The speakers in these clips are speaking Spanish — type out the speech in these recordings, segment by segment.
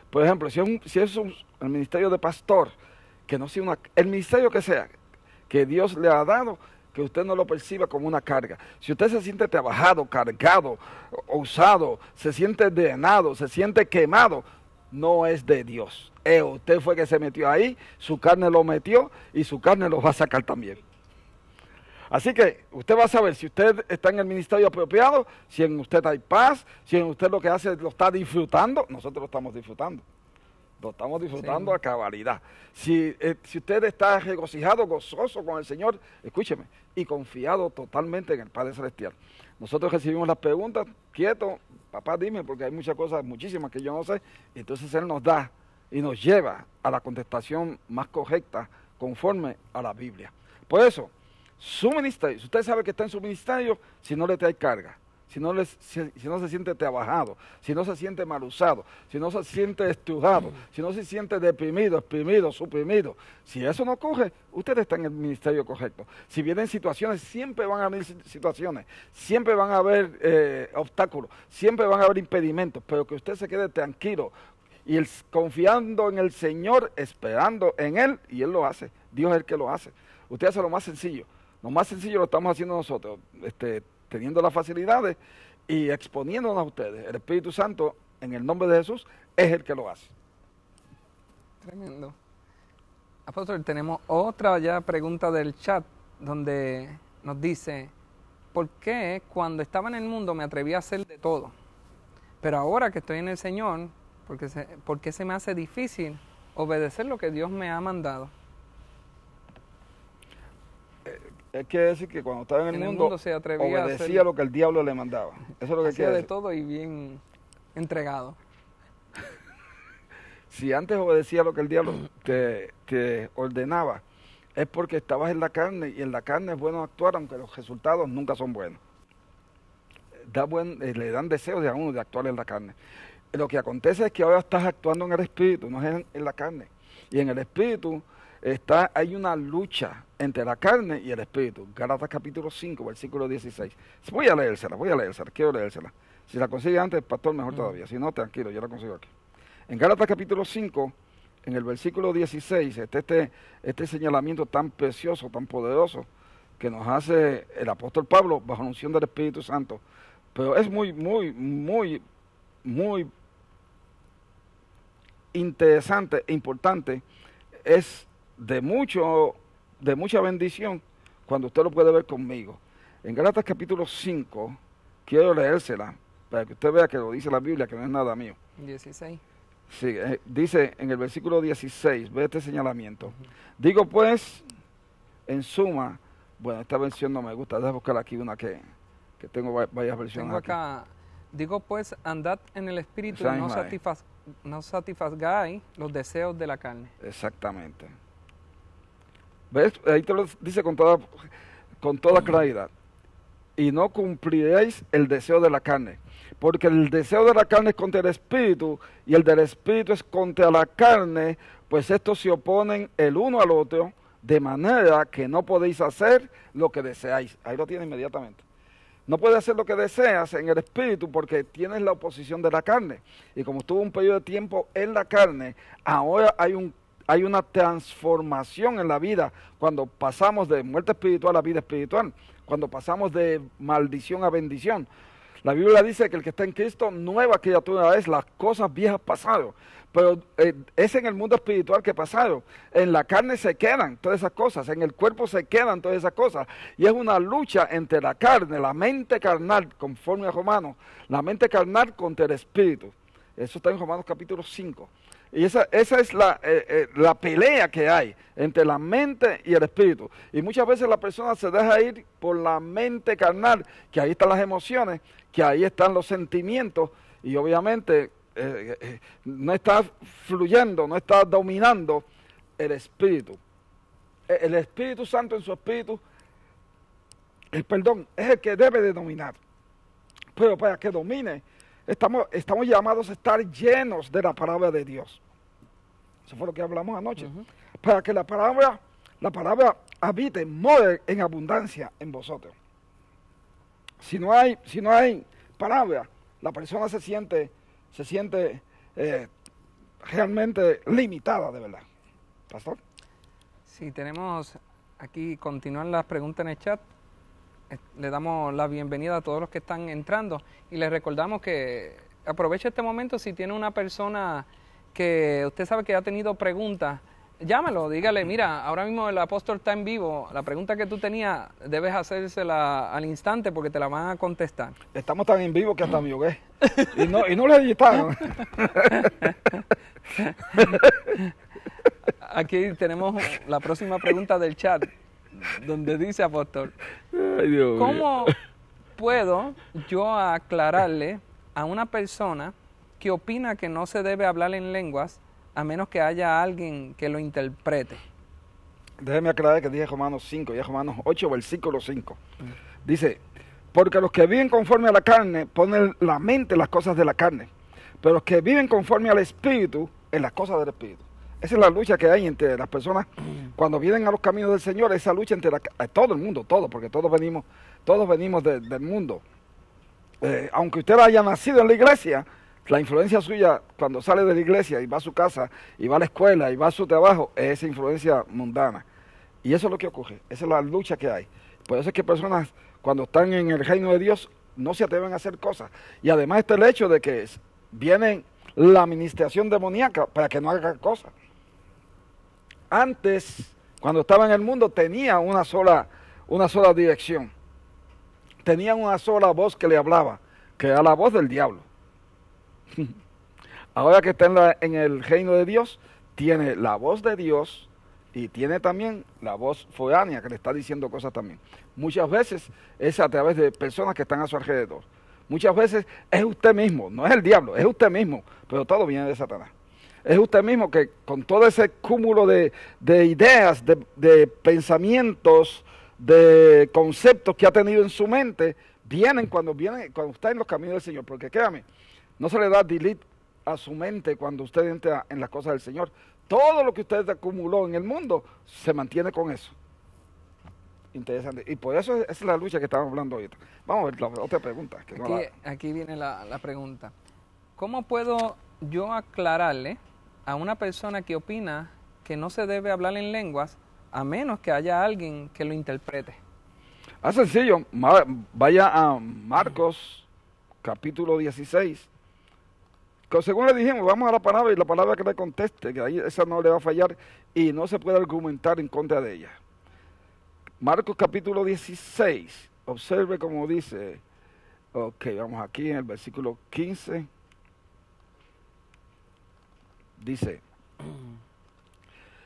Por ejemplo, si es el ministerio de pastor, que no sea el ministerio que sea, que Dios le ha dado, que usted no lo perciba como una carga. Si usted se siente trabajado, cargado, usado, se siente drenado, se siente quemado, no es de Dios. Usted fue que se metió ahí, su carne lo metió y su carne lo va a sacar también. Así que usted va a saber si usted está en el ministerio apropiado, si en usted hay paz, si en usted lo que hace lo está disfrutando. Nosotros lo estamos disfrutando. Lo estamos disfrutando a cabalidad. Si usted está regocijado, gozoso con el Señor, escúcheme, y confiado totalmente en el Padre Celestial. Nosotros recibimos las preguntas, quieto, papá dime, porque hay muchas cosas, muchísimas que yo no sé, entonces Él nos da y nos lleva a la contestación más correcta conforme a la Biblia. Por eso, su ministerio, si usted sabe que está en su ministerio, si no le trae carga, si no se siente trabajado, si no se siente mal usado, si no se siente estudiado, si no se siente deprimido, exprimido, suprimido, si eso no ocurre, usted está en el ministerio correcto. Si vienen situaciones, siempre van a haber situaciones, siempre van a haber obstáculos, siempre van a haber impedimentos, pero que usted se quede tranquilo y confiando en el Señor, esperando en Él, y Él lo hace. Dios es el que lo hace. Usted hace lo más sencillo. Lo más sencillo lo estamos haciendo nosotros, teniendo las facilidades y exponiéndonos a ustedes. El Espíritu Santo, en el nombre de Jesús, es el que lo hace. Tremendo. Apóstol, tenemos otra ya pregunta del chat, donde nos dice, ¿por qué cuando estaba en el mundo me atreví a hacer de todo? Pero ahora que estoy en el Señor, ¿por qué se me hace difícil obedecer lo que Dios me ha mandado? Es que decir que cuando estaba en el mundo se atrevía obedecía a lo que el diablo le mandaba. Eso es lo que hacía quiere de decir. todo y bien entregado. Si antes obedecía lo que el diablo te ordenaba, es porque estabas en la carne, y en la carne es bueno actuar, aunque los resultados nunca son buenos. Le dan deseos a uno de actuar en la carne. Lo que acontece es que ahora estás actuando en el espíritu, no es en la carne. Y en el espíritu hay una lucha entre la carne y el espíritu. Gálatas capítulo 5, versículo 16. Voy a leérsela, quiero leérsela. Si la consigue antes, pastor, mejor todavía. Si no, tranquilo, yo la consigo aquí. En Gálatas capítulo 5, en el versículo 16, este señalamiento tan precioso, tan poderoso, que nos hace el apóstol Pablo bajo la unción del Espíritu Santo. Pero es muy, muy, muy, muy interesante e importante. Es de mucha bendición cuando usted lo puede ver conmigo. En Gálatas capítulo 5, quiero leérsela para que usted vea que lo dice la Biblia, que no es nada mío. 16. Sí, dice en el versículo 16, ve este señalamiento. Digo pues, en suma, bueno, esta versión no me gusta, déjame buscar aquí una que tengo varias versiones. Tengo acá, digo pues, andad en el espíritu y no satisfagáis los deseos de la carne. Exactamente. ¿Ves? Ahí te lo dice con toda claridad. Y no cumpliréis el deseo de la carne. Porque el deseo de la carne es contra el espíritu, y el del espíritu es contra la carne, pues estos se oponen el uno al otro, de manera que no podéis hacer lo que deseáis. Ahí lo tiene inmediatamente. No puedes hacer lo que deseas en el espíritu porque tienes la oposición de la carne. Y como estuvo un periodo de tiempo en la carne, ahora hay una transformación en la vida cuando pasamos de muerte espiritual a vida espiritual, cuando pasamos de maldición a bendición. La Biblia dice que el que está en Cristo, nueva criatura es, las cosas viejas pasaron. Pero es en el mundo espiritual que pasaron. En la carne se quedan todas esas cosas, en el cuerpo se quedan todas esas cosas. Y es una lucha entre la carne, la mente carnal, conforme a Romanos, la mente carnal contra el espíritu. Eso está en Romanos capítulo 5. Y esa es la pelea que hay entre la mente y el espíritu. Y muchas veces la persona se deja ir por la mente carnal, que ahí están las emociones, que ahí están los sentimientos, y obviamente no está fluyendo, no está dominando el espíritu. El Espíritu Santo en su espíritu, es el que debe de dominar. Pero para que domine, estamos llamados a estar llenos de la palabra de Dios. Eso fue lo que hablamos anoche. Para que la palabra habite, more en abundancia en vosotros. Si no hay palabra, la persona se siente realmente limitada, de verdad. Pastor. Sí, tenemos aquí, continúan las preguntas en el chat. Le damos la bienvenida a todos los que están entrando y les recordamos que aproveche este momento si tiene una persona que usted sabe que ha tenido preguntas, llámalo, dígale, mira, ahora mismo el apóstol está en vivo, la pregunta que tú tenías debes hacérsela al instante porque te la van a contestar. Estamos tan en vivo que hasta me ahogué y no le editaron. Aquí tenemos la próxima pregunta del chat, donde dice, apóstol, Ay, Dios ¿cómo mío. puedo yo aclararle a una persona que opina que no se debe hablar en lenguas a menos que haya alguien que lo interprete? Déjeme aclarar que dije Romanos 5 y es Romanos 8, versículo 5. Dice, porque los que viven conforme a la carne ponen la mente en las cosas de la carne, pero los que viven conforme al Espíritu en las cosas del Espíritu. Esa es la lucha que hay entre las personas cuando vienen a los caminos del Señor, esa lucha entre todo el mundo, porque todos venimos del mundo. Aunque usted haya nacido en la iglesia, la influencia suya cuando sale de la iglesia y va a su casa, y va a la escuela, y va a su trabajo, es esa influencia mundana. Y eso es lo que ocurre, esa es la lucha que hay. Por eso es que personas cuando están en el reino de Dios no se atreven a hacer cosas. Y además está el hecho de que viene la administración demoníaca para que no haga cosas. Antes, cuando estaba en el mundo, tenía una sola dirección. Tenía una sola voz que le hablaba, que era la voz del diablo. Ahora que está en el reino de Dios, tiene la voz de Dios y tiene también la voz foránea que le está diciendo cosas también. Muchas veces es a través de personas que están a su alrededor. Muchas veces es usted mismo, no es el diablo, es usted mismo, pero todo viene de Satanás. Es usted mismo que con todo ese cúmulo de ideas, de pensamientos, de conceptos que ha tenido en su mente, vienen cuando está en los caminos del Señor. Porque créame, no se le da delete a su mente cuando usted entra en las cosas del Señor. Todo lo que usted acumuló en el mundo se mantiene con eso. Interesante. Y por eso esa es la lucha que estamos hablando ahorita. Vamos a ver la otra pregunta. Aquí viene la pregunta. ¿Cómo puedo yo aclararle a una persona que opina que no se debe hablar en lenguas a menos que haya alguien que lo interprete? Es sencillo. Vaya a Marcos, capítulo 16. Que según le dijimos, vamos a la palabra y la palabra que le conteste, que ahí esa no le va a fallar y no se puede argumentar en contra de ella. Marcos capítulo 16, observe cómo dice, ok, vamos aquí en el versículo 15, dice,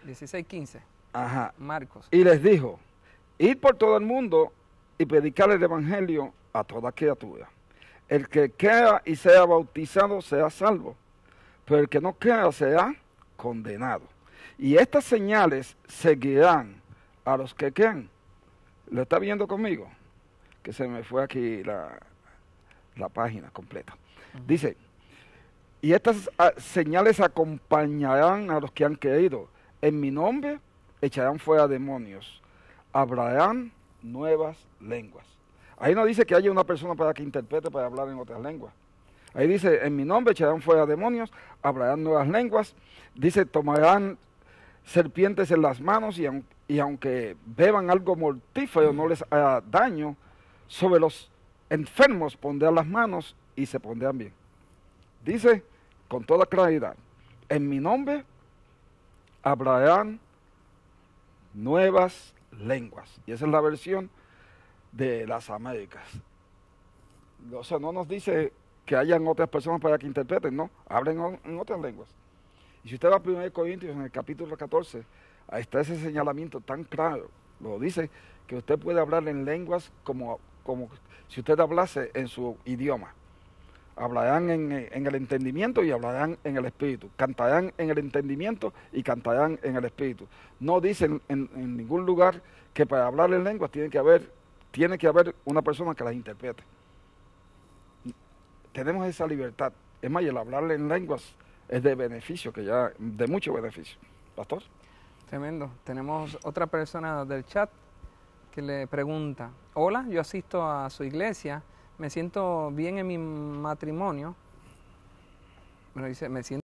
16:15, ajá, Marcos. Y les dijo, id por todo el mundo y predicar el evangelio a toda criatura. El que crea y sea bautizado sea salvo, pero el que no crea será condenado. Y estas señales seguirán a los que crean. ¿Lo está viendo conmigo? Que se me fue aquí la página completa. Dice, y estas señales acompañarán a los que han creído. En mi nombre echarán fuera demonios. Hablarán nuevas lenguas. Ahí no dice que haya una persona para que interprete para hablar en otras lenguas. Ahí dice, en mi nombre echarán fuera demonios, hablarán nuevas lenguas. Dice, tomarán serpientes en las manos y aunque beban algo mortífero no les hará daño. Sobre los enfermos pondrán las manos y se pondrán bien. Dice con toda claridad, en mi nombre hablarán nuevas lenguas. Y esa es la versión de las Américas. O sea, no nos dice que hayan otras personas para que interpreten, no, hablen en otras lenguas. Y si usted va a 1 Corintios en el capítulo 14, ahí está ese señalamiento tan claro. Lo dice que usted puede hablar en lenguas como si usted hablase en su idioma. Hablarán en el entendimiento y hablarán en el espíritu. Cantarán en el entendimiento y cantarán en el espíritu. No dicen en ningún lugar que para hablar en lenguas tiene que haber una persona que las interprete. Tenemos esa libertad. Es más, el hablar en lenguas es de beneficio, de mucho beneficio. Pastor. Tremendo. Tenemos otra persona del chat que le pregunta, hola, yo asisto a su iglesia, me siento bien en mi matrimonio. Bueno, dice, me siento